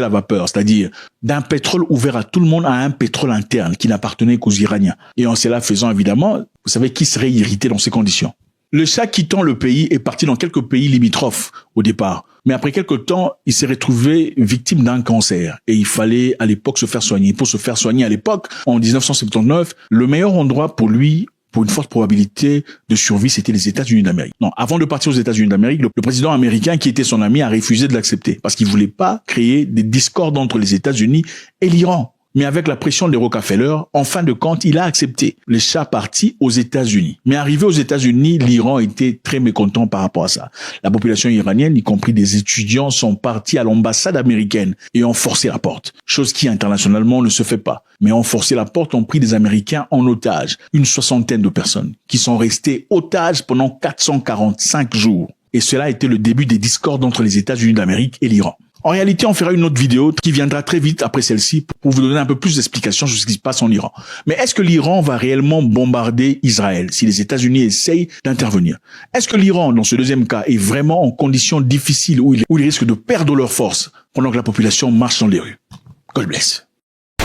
la vapeur, c'est-à-dire d'un pétrole ouvert à tout le monde à un pétrole interne qui n'appartenait qu'aux Iraniens. Et en cela faisant, évidemment, vous savez qui serait irrité dans ces conditions? Le Shah quittant le pays est parti dans quelques pays limitrophes au départ. Mais après quelques temps, il s'est retrouvé victime d'un cancer. Et il fallait à l'époque se faire soigner. Pour se faire soigner à l'époque, en 1979, le meilleur endroit pour lui, pour une forte probabilité de survie, c'était les États-Unis d'Amérique. Non, avant de partir aux États-Unis d'Amérique, le président américain qui était son ami a refusé de l'accepter parce qu'il voulait pas créer des discordes entre les États-Unis et l'Iran. Mais avec la pression des Rockefeller, en fin de compte, il a accepté. Le Shah parti aux États-Unis. Mais arrivé aux États-Unis, l'Iran était très mécontent par rapport à ça. La population iranienne, y compris des étudiants, sont partis à l'ambassade américaine et ont forcé la porte. Chose qui, internationalement, ne se fait pas. Mais ont forcé la porte, ont pris des Américains en otage. Une 60aine de personnes qui sont restées otages pendant 445 jours. Et cela a été le début des discordes entre les États-Unis d'Amérique et l'Iran. En réalité, on fera une autre vidéo qui viendra très vite après celle-ci pour vous donner un peu plus d'explications sur ce qui se passe en Iran. Mais est-ce que l'Iran va réellement bombarder Israël si les États-Unis essayent d'intervenir? Est-ce que l'Iran, dans ce deuxième cas, est vraiment en conditions difficiles où ils risquent de perdre leur force pendant que la population marche dans les rues? God bless.